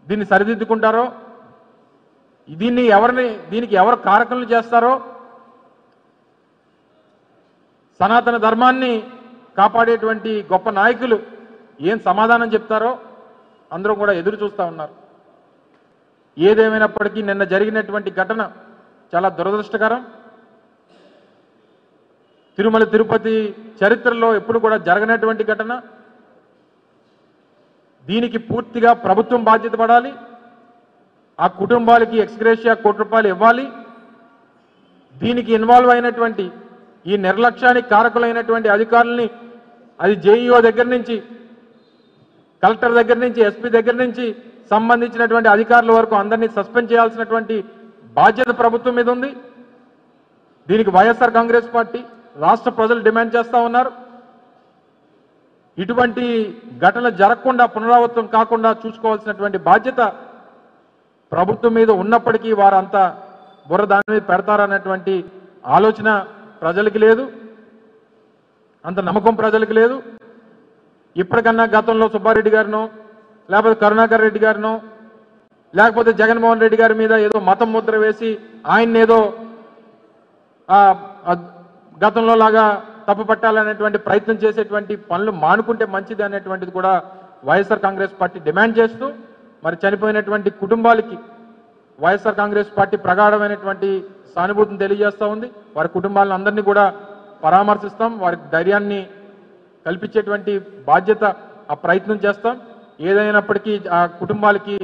దీన్ని సరిదిద్దుకుంటారో, దీనికి ఎవరు కారకులు చేస్తారో, సనాతన ధర్మాన్ని కాపాడేటువంటి గొప్ప నాయకులు ఏం సమాధానం చెప్తారో అందరూ కూడా ఎదురు చూస్తూ ఉన్నారు. ఏదేమైనప్పటికీ నిన్న జరిగినటువంటి ఘటన చాలా దురదృష్టకరం. తిరుమల తిరుపతి చరిత్రలో ఎప్పుడు కూడా జరగనటువంటి ఘటన. దీనికి పూర్తిగా ప్రభుత్వం బాధ్యత పడాలి. ఆ కుటుంబాలకి ఎక్స్గ్రేషియా ₹1 ఇవ్వాలి. దీనికి ఇన్వాల్వ్ అయినటువంటి ఈ నిర్లక్ష్యానికి కారకులైనటువంటి అధికారుల్ని, అది జేఈఓ దగ్గర నుంచి, కలెక్టర్ దగ్గర నుంచి, ఎస్పీ దగ్గర నుంచి సంబంధించినటువంటి అధికారుల వరకు అందరినీ సస్పెండ్ చేయాల్సినటువంటి బాధ్యత ప్రభుత్వం మీద ఉంది. దీనికి వైఎస్ఆర్ కాంగ్రెస్ పార్టీ, రాష్ట్ర ప్రజలు డిమాండ్ చేస్తూ ఉన్నారు. ఇటువంటి ఘటన జరగకుండా, పునరావృతం కాకుండా చూసుకోవాల్సినటువంటి బాధ్యత ప్రభుత్వం మీద ఉన్నప్పటికీ వారంతా బుర్ర దాని మీద పెడతారన్నటువంటి ఆలోచన ప్రజలకి లేదు, అంత నమ్మకం ప్రజలకు లేదు. ఇప్పటికన్నా గతంలో సుబ్బారెడ్డి గారినో, లేకపోతే కరుణాకర్ రెడ్డి గారినో, లేకపోతే జగన్మోహన్ రెడ్డి గారి మీద ఏదో మతం ముద్ర వేసి ఆయన్ని ఏదో గతంలో లాగా తప్పు పట్టాలనేటువంటి ప్రయత్నం చేసేటువంటి పనులు మానుకుంటే మంచిది అనేటువంటిది కూడా వైఎస్ఆర్ కాంగ్రెస్ పార్టీ డిమాండ్ చేస్తూ, మరి చనిపోయినటువంటి కుటుంబాలకి వైఎస్ఆర్ కాంగ్రెస్ పార్టీ ప్రగాఢమైనటువంటి సానుభూతిని తెలియజేస్తూ ఉంది. వారి కుటుంబాలను అందరినీ కూడా పరామర్శిస్తాం, వారికి ధైర్యాన్ని కల్పించేటువంటి బాధ్యత, ఆ ప్రయత్నం చేస్తాం. ఏదైనప్పటికీ ఆ కుటుంబాలకి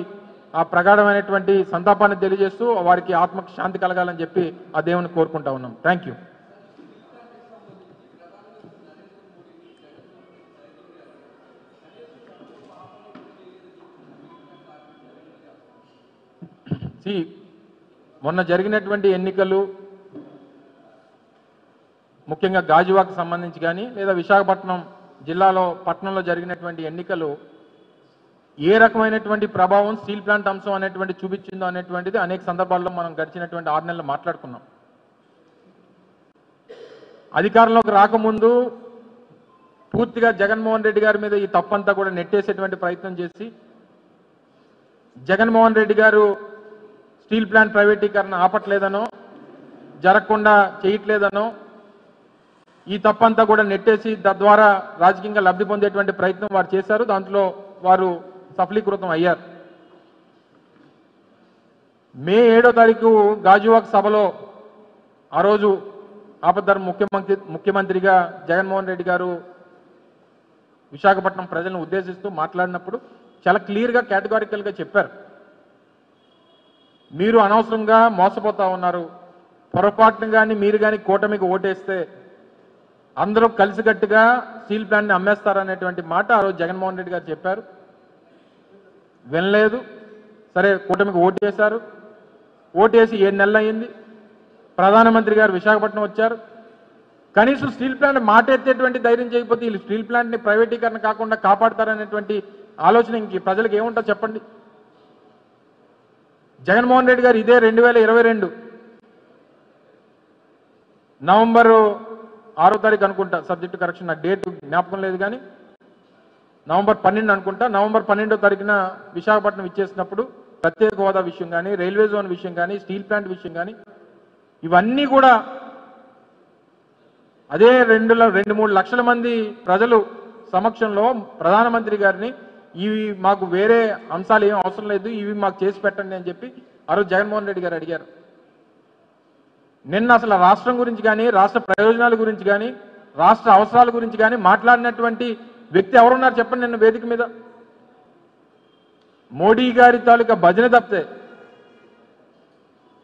ఆ ప్రగాఢమైనటువంటి సంతాపాన్ని తెలియజేస్తూ వారికి ఆత్మకు శాంతి కలగాలని చెప్పి ఆ దేవుని కోరుకుంటా ఉన్నాం. Thank you. మొన్న జరిగినటువంటి ఎన్నికలు, ముఖ్యంగా గాజువాకు సంబంధించి కానీ, లేదా విశాఖపట్నం జిల్లాలో పట్టణంలో జరిగినటువంటి ఎన్నికలు ఏ రకమైనటువంటి ప్రభావం స్టీల్ ప్లాంట్ అంశం అనేటువంటి చూపించిందో అనేటువంటిది అనేక సందర్భాల్లో మనం గడిచినటువంటి 6 నెలలు మాట్లాడుకున్నాం. అధికారంలోకి రాకముందు పూర్తిగా జగన్మోహన్ రెడ్డి గారి మీద ఈ తప్పంతా కూడా నెట్టేసేటువంటి ప్రయత్నం చేసి, జగన్మోహన్ రెడ్డి గారు స్టీల్ ప్లాంట్ ప్రైవేటీకరణ ఆపట్లేదనో, జరగకుండా చేయట్లేదనో, ఈ తప్పంతా కూడా నెట్టేసి తద్వారా రాజకీయంగా లబ్ధి పొందేటువంటి ప్రయత్నం వారు చేశారు. దాంట్లో వారు సఫలీకృతం అయ్యారు. మే 7వ తారీఖు గాజువాక్ సభలో ఆ రోజు ఆపద్ధర్మ ముఖ్యమంత్రిగా జగన్మోహన్ రెడ్డి గారు విశాఖపట్నం ప్రజలను ఉద్దేశిస్తూ మాట్లాడినప్పుడు చాలా క్లియర్గా, కేటగారికల్గా చెప్పారు, మీరు అనవసరంగా మోసపోతా ఉన్నారు. పొరపాటును కానీ మీరు కానీ కూటమికి ఓటేస్తే అందరూ కలిసికట్టుగా స్టీల్ ప్లాంట్ని అమ్మేస్తారనేటువంటి మాట ఆ రోజు జగన్మోహన్ రెడ్డి గారు చెప్పారు. వినలేదు. సరే, కూటమికి ఓటు వేశారు. ఓటేసి 7 నెలలు అయింది. ప్రధానమంత్రి గారు విశాఖపట్నం వచ్చారు. కనీసం స్టీల్ ప్లాంట్ మాట ఎత్తేటువంటి ధైర్యం చేయకపోతే వీళ్ళు స్టీల్ ప్లాంట్ని ప్రైవేటీకరణ కాకుండా కాపాడతారనేటువంటి ఆలోచన ఇంక ప్రజలకు ఏముంటుందో చెప్పండి. జగన్మోహన్ రెడ్డి గారు ఇదే 2022 నవంబర్ 6వ తారీఖు అనుకుంటా, సబ్జెక్టు కరెక్షన్, నాకు డేట్ జ్ఞాపకం లేదు కానీ నవంబర్ 12 అనుకుంటా, నవంబర్ 12వ తారీఖున విశాఖపట్నం ఇచ్చేసినప్పుడు ప్రత్యేక హోదా విషయం కానీ, రైల్వే జోన్ విషయం కానీ, స్టీల్ ప్లాంట్ విషయం కానీ, ఇవన్నీ కూడా అదే 2-3 లక్షల మంది ప్రజలు సమక్షంలో ప్రధానమంత్రి గారిని ఇవి మాకు వేరే అంశాలు ఏం అవసరం లేదు, ఇవి మాకు చేసి పెట్టండి అని చెప్పి ఆ రోజు జగన్మోహన్ రెడ్డి గారు అడిగారు. నిన్న అసలు రాష్ట్రం గురించి కానీ, రాష్ట్ర ప్రయోజనాల గురించి కానీ, రాష్ట్ర అవసరాల గురించి కానీ మాట్లాడినటువంటి వ్యక్తి ఎవరున్నారు చెప్పండి నిన్న వేదిక మీద? మోడీ గారి తాలూకా భజన తప్పితే,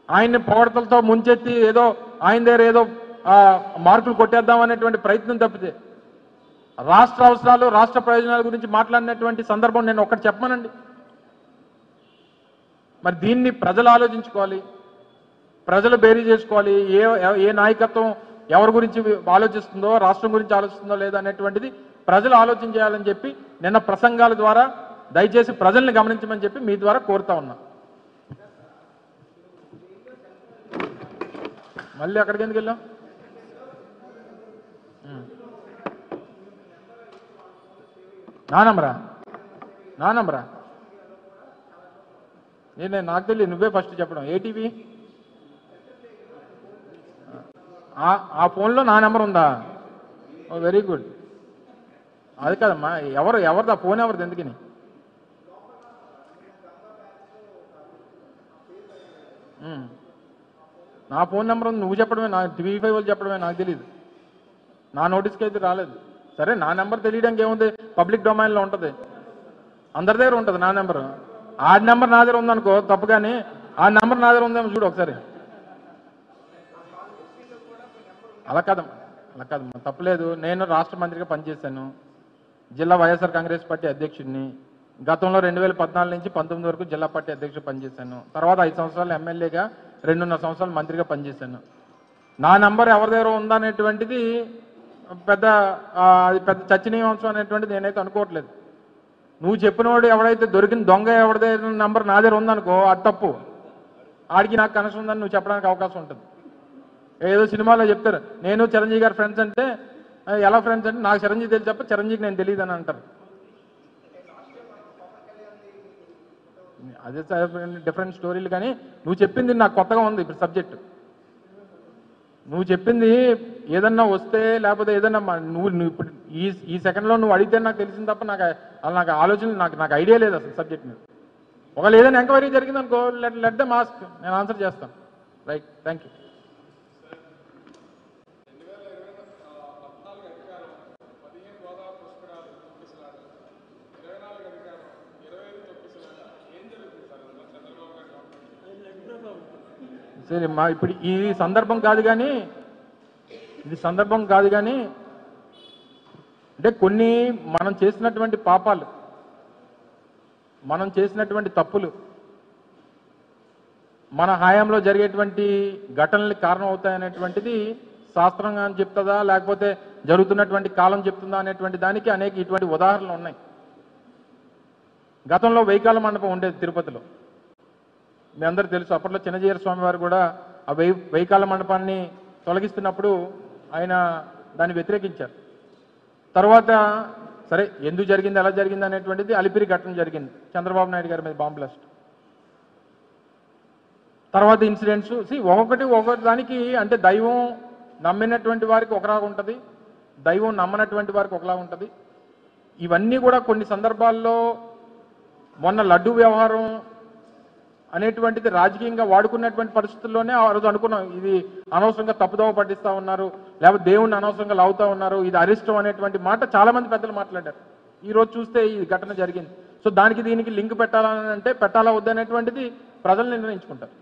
ఆయన్ని పొగడతలతో ముంచెత్తి ఏదో ఆయన దగ్గర ఏదో మార్కులు కొట్టేద్దాం అనేటువంటి ప్రయత్నం తప్పితే, రాష్ట్ర అవసరాలు, రాష్ట్ర ప్రయోజనాల గురించి మాట్లాడినటువంటి సందర్భం నేను ఒక్కటి చెప్పమనండి. మరి దీన్ని ప్రజలు ఆలోచించుకోవాలి, ప్రజలు బేరీ చేసుకోవాలి. ఏ నాయకత్వం ఎవరి గురించి ఆలోచిస్తుందో, రాష్ట్రం గురించి ఆలోచిస్తుందో లేదా అనేటువంటిది ప్రజలు ఆలోచన చేయాలని చెప్పి నిన్న ప్రసంగాల ద్వారా దయచేసి ప్రజల్ని గమనించమని చెప్పి మీ ద్వారా కోరుతా ఉన్నా. మళ్ళీ అక్కడికి ఎందుకు వెళ్ళాం? నానమ్రా నేను నాకు తెలియదు, నువ్వే ఫస్ట్ చెప్పడం. ఏటీవీ ఆ ఫోన్లో నా నెంబర్ ఉందా? ఓ వెరీ గుడ్. అది కదమ్మా, ఎవరిది ఆ ఫోన్, ఎవరిది, ఎందుకని? నా ఫోన్ నెంబర్ ఉంది, నువ్వు చెప్పడమే, నా TV5 వాళ్ళు చెప్పడమే, నాకు తెలియదు. నా నోటీస్కి అయితే రాలేదు. సరే, నా నెంబర్ తెలియడానికి ఏముంది, పబ్లిక్ డొమైన్లో ఉంటుంది, అందరి దగ్గర ఉంటుంది నా నెంబరు. ఆ నెంబర్ నా దగ్గర ఉందనుకో తప్పు, కానీ ఆ నెంబర్ నా దగ్గర ఉందేమో చూడు ఒకసారి. అలా కాదమ్మా, తప్పులేదు. నేను రాష్ట్ర మంత్రిగా పనిచేశాను, జిల్లా వైఎస్ఆర్ కాంగ్రెస్ పార్టీ అధ్యక్షుడిని. గతంలో 2014 నుంచి 19 వరకు జిల్లా పార్టీ అధ్యక్షుడు పనిచేశాను. తర్వాత 5 సంవత్సరాలు ఎమ్మెల్యేగా, 2.5 సంవత్సరాలు మంత్రిగా పనిచేశాను. నా నంబర్ ఎవరి దగ్గర ఉందనేటువంటిది అది పెద్ద చర్చనీయాంశం అనేటువంటిది నేనైతే అనుకోవట్లేదు. నువ్వు చెప్పినవాడు ఎవడైతే దొరికిన దొంగ ఎవరి దగ్గర నంబర్ నా దగ్గర ఉందనుకో, అది తప్పు. ఆడికి నాకు కనెక్షన్ ఉందని నువ్వు చెప్పడానికి అవకాశం ఉంటుంది. ఏదో సినిమాలో చెప్తారు, నేను చిరంజీవి గారి ఫ్రెండ్స్ అంటే, ఎలా ఫ్రెండ్స్ అంటే, నాకు చిరంజీవి తెలిసి చెప్ప, చిరంజీవికి నేను తెలియదు అని అంటారు. అదే డిఫరెంట్ స్టోరీలు. కానీ నువ్వు చెప్పింది నాకు కొత్తగా ఉంది ఇప్పుడు సబ్జెక్ట్. నువ్వు చెప్పింది ఏదన్నా వస్తే, లేకపోతే ఏదన్నా నువ్వు ఇప్పుడు ఈ సెకండ్లో నువ్వు అడిగితే నాకు తెలిసింది తప్ప నాకు ఆలోచన, నాకు ఐడియా లేదు అసలు సబ్జెక్ట్ మీద. ఒకవేళ ఏదైనా ఎంక్వైరీ జరిగింది అనుకో, లెట్ దెమ్ ఆస్క్, నేను ఆన్సర్ చేస్తాను. Right, thank you. సరే మా ఇప్పుడు ఇది సందర్భం కాదు కానీ అంటే కొన్ని మనం చేసినటువంటి పాపాలు, మనం చేసినటువంటి తప్పులు, మన హయాంలో జరిగేటువంటి ఘటనలకు కారణం అవుతాయనేటువంటిది శాస్త్రంగా చెప్తుందా, లేకపోతే జరుగుతున్నటువంటి కాలం చెప్తుందా అనేటువంటి దానికి అనేక ఇటువంటి ఉదాహరణలు ఉన్నాయి. గతంలో వైకాల మండపం ఉండేది తిరుపతిలో, మీ అందరూ తెలుసు. అప్పట్లో చిన్నజీయర స్వామి వారు కూడా ఆ వైకాల మండపాన్ని తొలగిస్తున్నప్పుడు ఆయన దాన్ని వ్యతిరేకించారు. తర్వాత సరే, ఎందుకు జరిగింది, ఎలా జరిగింది అనేటువంటిది అలిపిరి ఘటన జరిగింది, చంద్రబాబు నాయుడు గారి మీద బాంబ్ బ్లాస్ట్. తర్వాత ఇన్సిడెంట్స్ ఒక్కొక్కటి దానికి, అంటే దైవం నమ్మినటువంటి వారికి ఒకలాగా ఉంటుంది, దైవం నమ్మనటువంటి వారికి ఒకలాగా ఉంటుంది. ఇవన్నీ కూడా కొన్ని సందర్భాల్లో, మొన్న లడ్డు వ్యవహారం అనేటువంటిది రాజకీయంగా వాడుకున్నటువంటి పరిస్థితుల్లోనే ఆ రోజు అనుకున్నాం, ఇది అనవసరంగా తప్పుదోవ పట్టిస్తూ ఉన్నారు, లేకపోతే దేవుణ్ణి అనవసరంగా లాగుతూ ఉన్నారు, ఇది అరిష్టం అనేటువంటి మాట చాలా మంది పెద్దలు మాట్లాడారు. ఈ రోజు చూస్తే ఈ ఘటన జరిగింది. సో దానికి దీనికి లింక్ పెట్టాలని అంటే పెట్టాలా వద్దనేటువంటిది ప్రజలు నిర్ణయించుకుంటారు.